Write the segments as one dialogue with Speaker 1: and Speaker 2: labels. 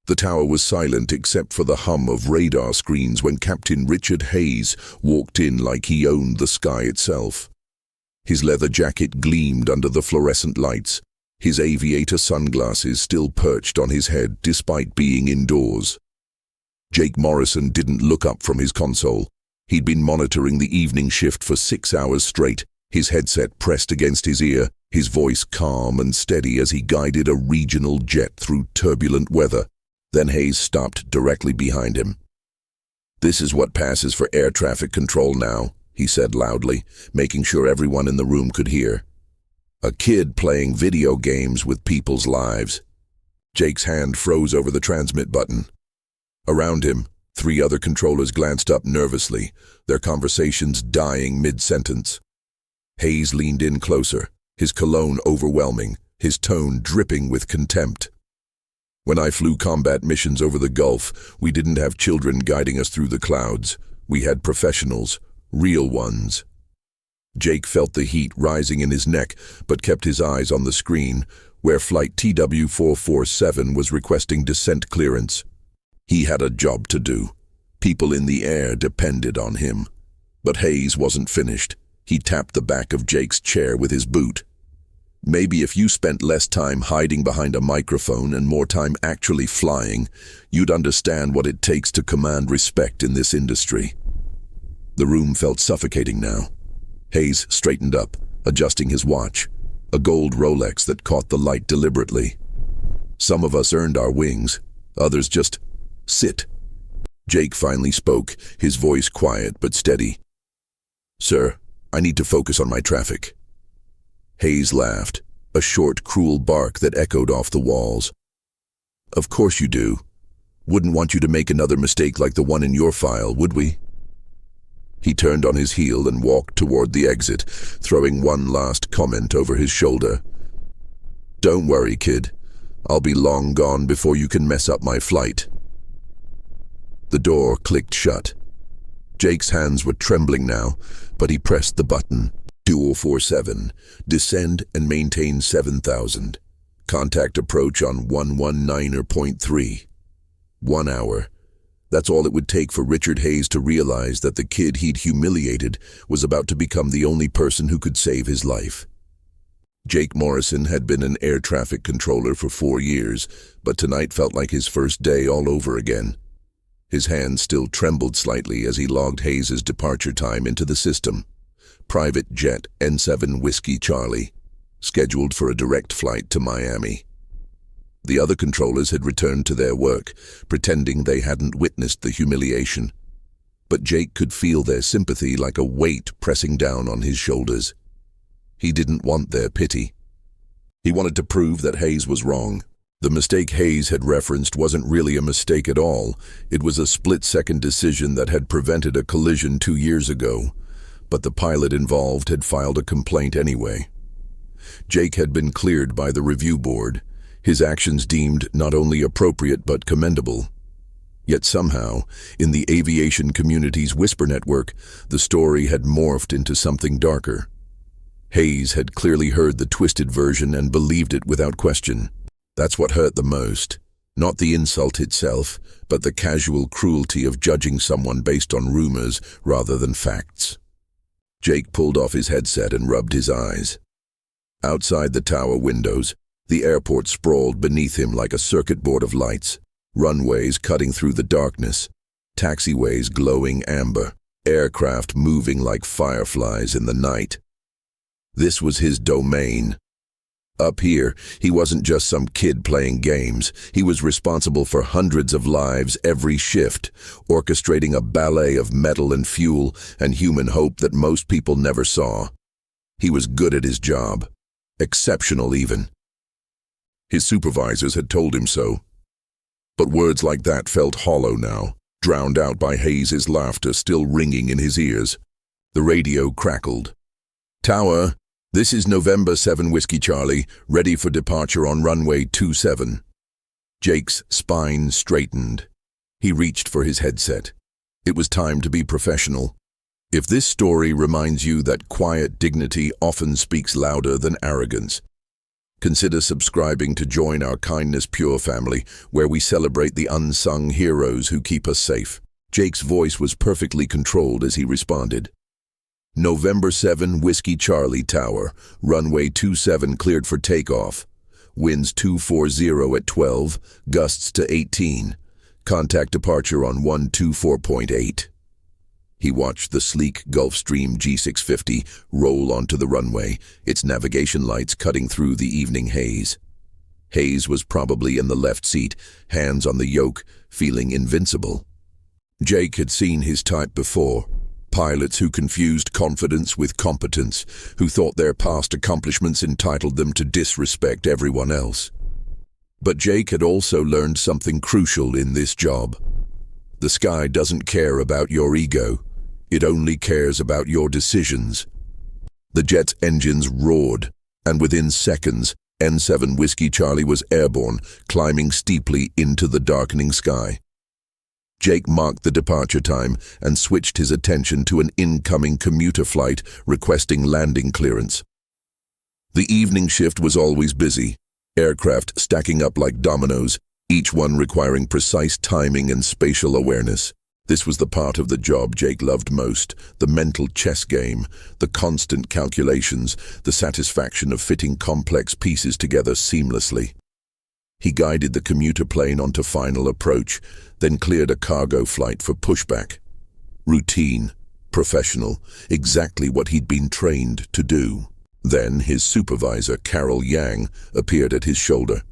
Speaker 1: The tower was silent except for the hum of radar screens when Captain Richard Hayes walked in like he owned the sky itself. His leather jacket gleamed under the fluorescent lights, his aviator sunglasses still perched on his head despite being indoors. Jake Morrison didn't look up from his console. He'd been monitoring the evening shift for 6 hours straight, his headset pressed against his ear, his voice calm and steady as he guided a regional jet through turbulent weather. Then Hayes stopped directly behind him. "This is what passes for air traffic control now," he said loudly, making sure everyone in the room could hear. "A kid playing video games with people's lives." Jake's hand froze over the transmit button. Around him, 3 other controllers glanced up nervously, their conversations dying mid-sentence. Hayes leaned in closer, his cologne overwhelming, his tone dripping with contempt. "When I flew combat missions over the Gulf, we didn't have children guiding us through the clouds. We had professionals, real ones." Jake felt the heat rising in his neck, but kept his eyes on the screen, where Flight TW447 was requesting descent clearance. He had a job to do. People in the air depended on him. But Hayes wasn't finished. He tapped the back of Jake's chair with his boot. "Maybe if you spent less time hiding behind a microphone and more time actually flying, you'd understand what it takes to command respect in this industry." The room felt suffocating now. Hayes straightened up, adjusting his watch, a gold Rolex that caught the light deliberately. "Some of us earned our wings, others just sit." Jake finally spoke, his voice quiet but steady. "Sir, I need to focus on my traffic." Hayes laughed, a short, cruel bark that echoed off the walls. "Of course you do. Wouldn't want you to make another mistake like the one in your file, would we?" He turned on his heel and walked toward the exit, throwing one last comment over his shoulder. "Don't worry, kid. I'll be long gone before you can mess up my flight." The door clicked shut. Jake's hands were trembling now, but he pressed the button. 2047, descend and maintain 7,000. Contact approach on 119.3. 1 hour. That's all it would take for Richard Hayes to realize that the kid he'd humiliated was about to become the only person who could save his life. Jake Morrison had been an air traffic controller for 4 years, but tonight felt like his first day all over again. His hand still trembled slightly as he logged Hayes' departure time into the system. Private jet N7 Whiskey Charlie, scheduled for a direct flight to Miami. The other controllers had returned to their work, pretending they hadn't witnessed the humiliation. But Jake could feel their sympathy like a weight pressing down on his shoulders. He didn't want their pity. He wanted to prove that Hayes was wrong. The mistake Hayes had referenced wasn't really a mistake at all. It was a split-second decision that had prevented a collision 2 years ago. But the pilot involved had filed a complaint anyway. Jake had been cleared by the review board, his actions deemed not only appropriate but commendable. Yet somehow, in the aviation community's whisper network, the story had morphed into something darker. Hayes had clearly heard the twisted version and believed it without question. That's what hurt the most. Not the insult itself, but the casual cruelty of judging someone based on rumors rather than facts. Jake pulled off his headset and rubbed his eyes. Outside the tower windows, the airport sprawled beneath him like a circuit board of lights, runways cutting through the darkness, taxiways glowing amber, aircraft moving like fireflies in the night. This was his domain. Up here, he wasn't just some kid playing games. He was responsible for hundreds of lives every shift, orchestrating a ballet of metal and fuel and human hope that most people never saw. He was good at his job. Exceptional, even. His supervisors had told him so. But words like that felt hollow now, drowned out by Hayes' laughter still ringing in his ears. The radio crackled. "Tower, this is November 7 Whiskey Charlie, ready for departure on runway 27. Jake's spine straightened. He reached for his headset. It was time to be professional. If this story reminds you that quiet dignity often speaks louder than arrogance, Consider subscribing to join our Kindness Pure family, where we celebrate the unsung heroes who keep us safe. Jake's voice was perfectly controlled as he responded. November 7, Whiskey Charlie Tower, runway 27 cleared for takeoff. Winds 240 at 12, gusts to 18. Contact departure on 124.8. He watched the sleek Gulfstream G650 roll onto the runway, its navigation lights cutting through the evening haze. Hayes was probably in the left seat, hands on the yoke, feeling invincible. Jake had seen his type before. Pilots who confused confidence with competence, who thought their past accomplishments entitled them to disrespect everyone else. But Jake had also learned something crucial in this job. The sky doesn't care about your ego. It only cares about your decisions. The jet's engines roared, and within seconds, N7 Whiskey Charlie was airborne, climbing steeply into the darkening sky. Jake marked the departure time and switched his attention to an incoming commuter flight requesting landing clearance. The evening shift was always busy, aircraft stacking up like dominoes, each one requiring precise timing and spatial awareness. This was the part of the job Jake loved most, the mental chess game, the constant calculations, the satisfaction of fitting complex pieces together seamlessly. He guided the commuter plane onto final approach, then cleared a cargo flight for pushback. Routine, professional, exactly what he'd been trained to do. Then his supervisor, Carol Yang, appeared at his shoulder.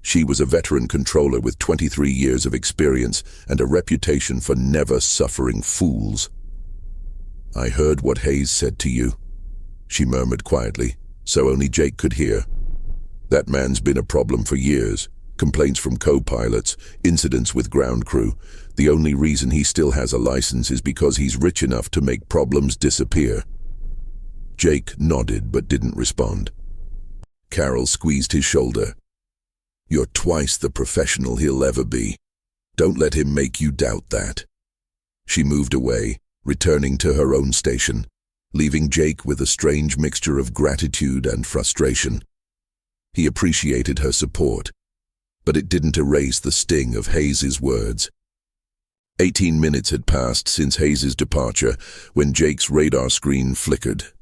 Speaker 1: She was a veteran controller with 23 years of experience and a reputation for never suffering fools. "I heard what Hayes said to you," she murmured quietly, so only Jake could hear. "That man's been a problem for years. Complaints from co-pilots, incidents with ground crew. The only reason he still has a license is because he's rich enough to make problems disappear." Jake nodded but didn't respond. Carol squeezed his shoulder. "You're twice the professional he'll ever be. Don't let him make you doubt that." She moved away, returning to her own station, leaving Jake with a strange mixture of gratitude and frustration. He appreciated her support, but it didn't erase the sting of Hayes's words. 18 minutes had passed since Hayes's departure when Jake's radar screen flickered.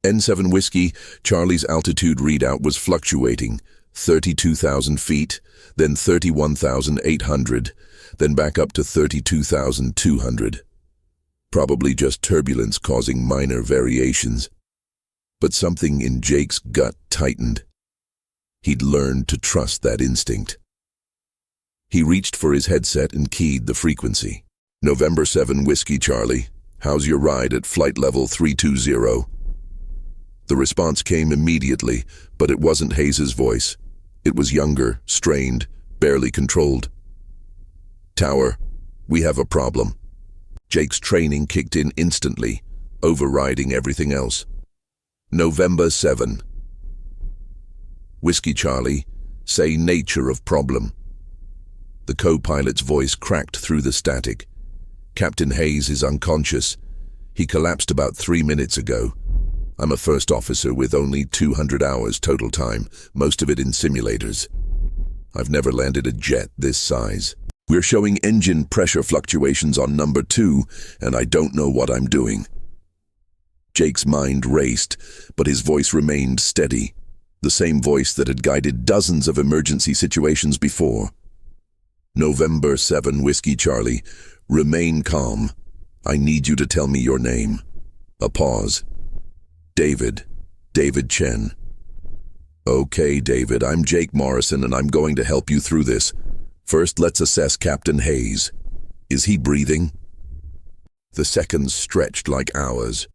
Speaker 1: N7 Whiskey Charlie's altitude readout was fluctuating, 32,000 feet, then 31,800, then back up to 32,200. Probably just turbulence causing minor variations. But something in Jake's gut tightened. He'd learned to trust that instinct. He reached for his headset and keyed the frequency. "November 7 Whiskey Charlie, how's your ride at flight level 320? The response came immediately, but it wasn't Hayes's voice. It was younger, strained, barely controlled. "Tower, we have a problem." Jake's training kicked in instantly, overriding everything else. "November 7. Whiskey Charlie, say nature of problem." The co-pilot's voice cracked through the static. "Captain Hayes is unconscious. He collapsed about 3 minutes ago. I'm a first officer with only 200 hours total time, most of it in simulators. I've never landed a jet this size. We're showing engine pressure fluctuations on number 2, and I don't know what I'm doing." Jake's mind raced, but his voice remained steady, the same voice that had guided dozens of emergency situations before. "November 7 Whiskey Charlie, remain calm. I need you to tell me your name." A pause. David Chen." "Okay, David, I'm Jake Morrison and I'm going to help you through this. First, let's assess Captain Hayes. Is he breathing?" The seconds stretched like hours.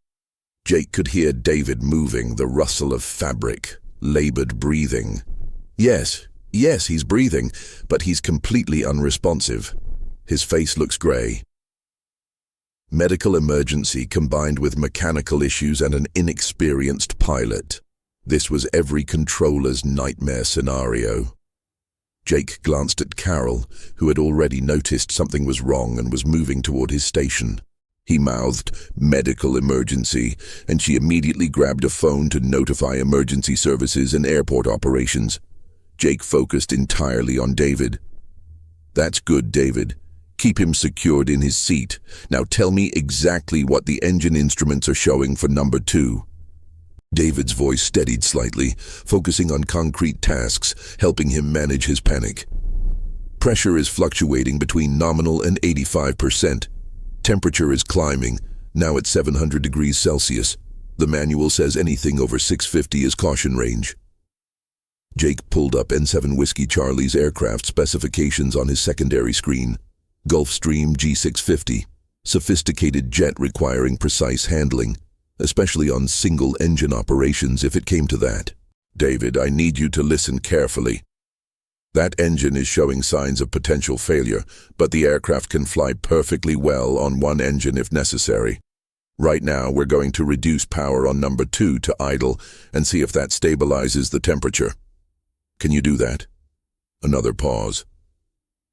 Speaker 1: Jake could hear David moving, the rustle of fabric, labored breathing. Yes, he's breathing, but he's completely unresponsive. His face looks gray. Medical emergency combined with mechanical issues and an inexperienced pilot. This was every controller's nightmare scenario. Jake glanced at Carol, who had already noticed something was wrong and was moving toward his station. He mouthed, "Medical emergency," and she immediately grabbed a phone to notify emergency services and airport operations. Jake focused entirely on David. "That's good, David. Keep him secured in his seat. Now tell me exactly what the engine instruments are showing for number 2. David's voice steadied slightly, focusing on concrete tasks, helping him manage his panic. Pressure is fluctuating between nominal and 85%. Temperature is climbing, now at 700 degrees Celsius. The manual says anything over 650 is caution range. Jake pulled up N7 Whiskey Charlie's aircraft specifications on his secondary screen. Gulfstream G650, sophisticated jet requiring precise handling, especially on single-engine operations if it came to that. David, I need you to listen carefully. That engine is showing signs of potential failure, but the aircraft can fly perfectly well on one engine if necessary. Right now, we're going to reduce power on number 2 to idle and see if that stabilizes the temperature. Can you do that? Another pause.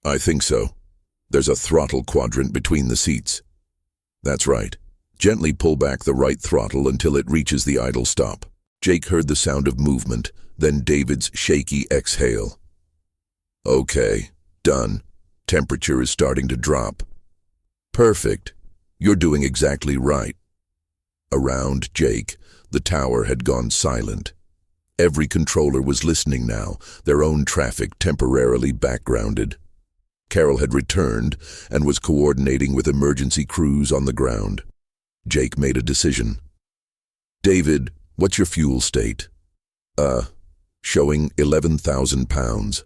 Speaker 1: I think so. There's a throttle quadrant between the seats. That's right. Gently pull back the right throttle until it reaches the idle stop. Jake heard the sound of movement, then David's shaky exhale. Okay, done. Temperature is starting to drop. Perfect. You're doing exactly right. Around Jake, the tower had gone silent. Every controller was listening now, their own traffic temporarily backgrounded. Carol had returned and was coordinating with emergency crews on the ground. Jake made a decision. David, what's your fuel state? Showing 11,000 pounds.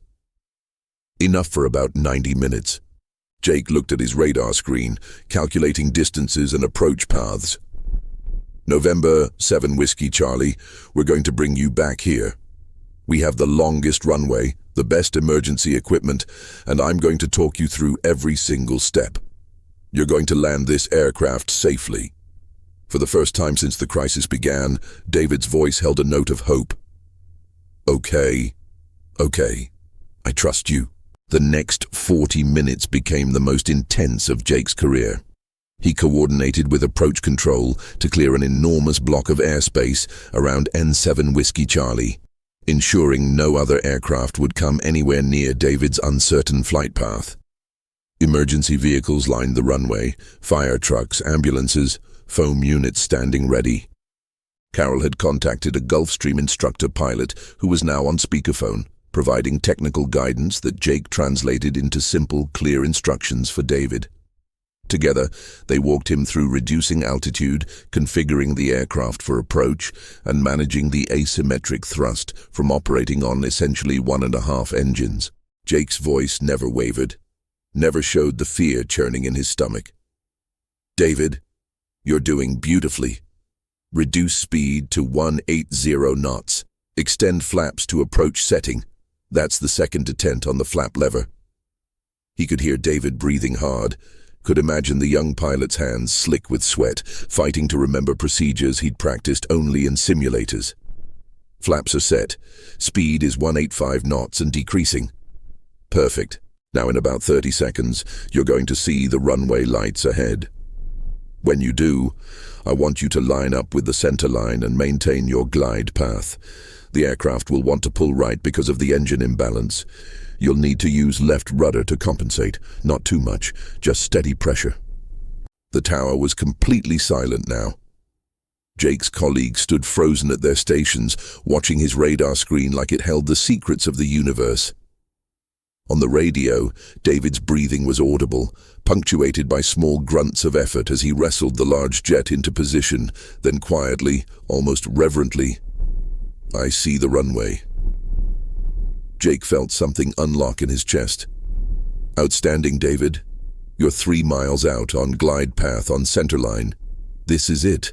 Speaker 1: Enough for about 90 minutes. Jake looked at his radar screen, calculating distances and approach paths. November 7 Whiskey Charlie, we're going to bring you back here. We have the longest runway, the best emergency equipment, and I'm going to talk you through every single step. You're going to land this aircraft safely. For the first time since the crisis began, David's voice held a note of hope. Okay, I trust you. The next 40 minutes became the most intense of Jake's career. He coordinated with approach control to clear an enormous block of airspace around N7 Whiskey Charlie, ensuring no other aircraft would come anywhere near David's uncertain flight path. Emergency vehicles lined the runway, fire trucks, ambulances, foam units standing ready. Carol had contacted a Gulfstream instructor pilot who was now on speakerphone, providing technical guidance that Jake translated into simple, clear instructions for David. Together, they walked him through reducing altitude, configuring the aircraft for approach, and managing the asymmetric thrust from operating on essentially 1.5 engines. Jake's voice never wavered, never showed the fear churning in his stomach. David, you're doing beautifully. Reduce speed to 180 knots. Extend flaps to approach setting. That's the second detent on the flap lever. He could hear David breathing hard, could imagine the young pilot's hands slick with sweat, fighting to remember procedures he'd practiced only in simulators. Flaps are set. Speed is 185 knots and decreasing. Perfect. Now in about 30 seconds, you're going to see the runway lights ahead. When you do, I want you to line up with the center line and maintain your glide path. The aircraft will want to pull right because of the engine imbalance. You'll need to use left rudder to compensate, not too much, just steady pressure. The tower was completely silent now. Jake's colleagues stood frozen at their stations, watching his radar screen like it held the secrets of the universe. On the radio, David's breathing was audible, punctuated by small grunts of effort as he wrestled the large jet into position, then quietly, almost reverently, I see the runway. Jake felt something unlock in his chest. Outstanding, David. You're 3 miles out on glide path on centerline. This is it.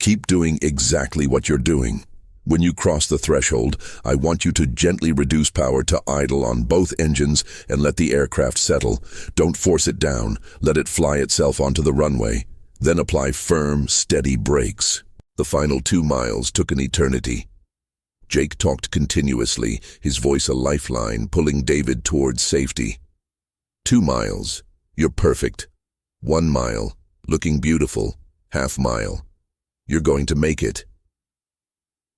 Speaker 1: Keep doing exactly what you're doing. When you cross the threshold, I want you to gently reduce power to idle on both engines and let the aircraft settle. Don't force it down. Let it fly itself onto the runway. Then apply firm, steady brakes. The final 2 miles took an eternity. Jake talked continuously, his voice a lifeline, pulling David towards safety. 2 miles. You're perfect. 1 mile. Looking beautiful. Half mile. You're going to make it.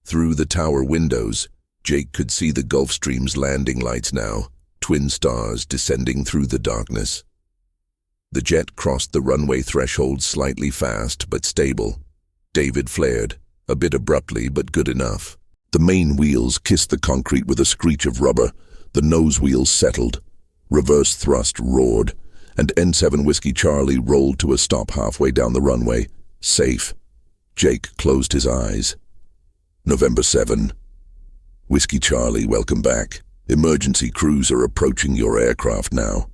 Speaker 1: Through the tower windows, Jake could see the Gulfstream's landing lights now, twin stars descending through the darkness. The jet crossed the runway threshold slightly fast but stable. David flared, a bit abruptly but good enough. The main wheels kissed the concrete with a screech of rubber. The nose wheels settled. Reverse thrust roared, and N7 Whiskey Charlie rolled to a stop halfway down the runway. Safe. Jake closed his eyes. November 7. Whiskey Charlie, welcome back. Emergency crews are approaching your aircraft now.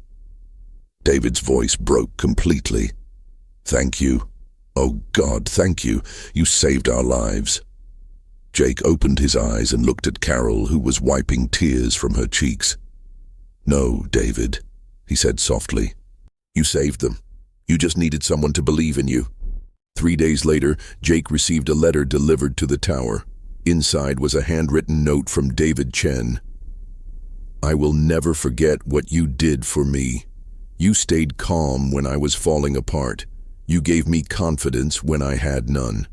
Speaker 1: David's voice broke completely. Thank you. Oh God, thank you. You saved our lives. Jake opened his eyes and looked at Carol, who was wiping tears from her cheeks. No, David, he said softly. You saved them. You just needed someone to believe in you. 3 days later, Jake received a letter delivered to the tower. Inside was a handwritten note from David Chen. I will never forget what you did for me. You stayed calm when I was falling apart. You gave me confidence when I had none.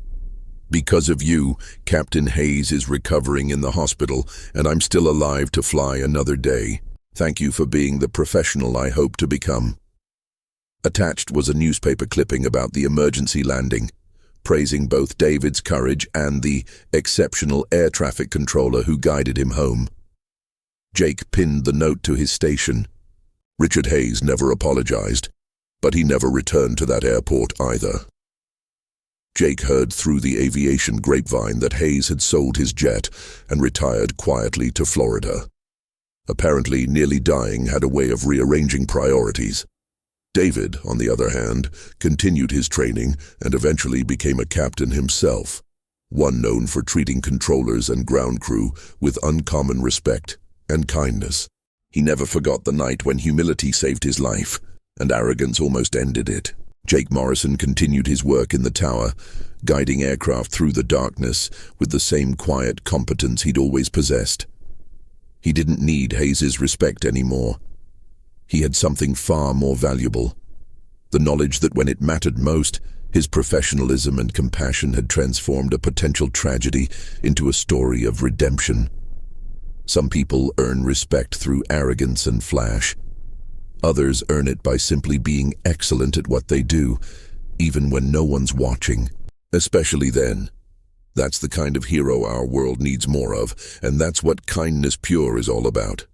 Speaker 1: Because of you, Captain Hayes is recovering in the hospital, and I'm still alive to fly another day. Thank you for being the professional I hope to become. Attached was a newspaper clipping about the emergency landing, praising both David's courage and the exceptional air traffic controller who guided him home. Jake pinned the note to his station. Richard Hayes never apologized, but he never returned to that airport either. Jake heard through the aviation grapevine that Hayes had sold his jet and retired quietly to Florida. Apparently, nearly dying had a way of rearranging priorities. David, on the other hand, continued his training and eventually became a captain himself, one known for treating controllers and ground crew with uncommon respect and kindness. He never forgot the night when humility saved his life and arrogance almost ended it. Jake Morrison continued his work in the tower, guiding aircraft through the darkness with the same quiet competence he'd always possessed. He didn't need Hayes's respect anymore. He had something far more valuable. The knowledge that when it mattered most, his professionalism and compassion had transformed a potential tragedy into a story of redemption. Some people earn respect through arrogance and flash. Others earn it by simply being excellent at what they do, even when no one's watching. Especially then. That's the kind of hero our world needs more of, and that's what Kindness Pure is all about.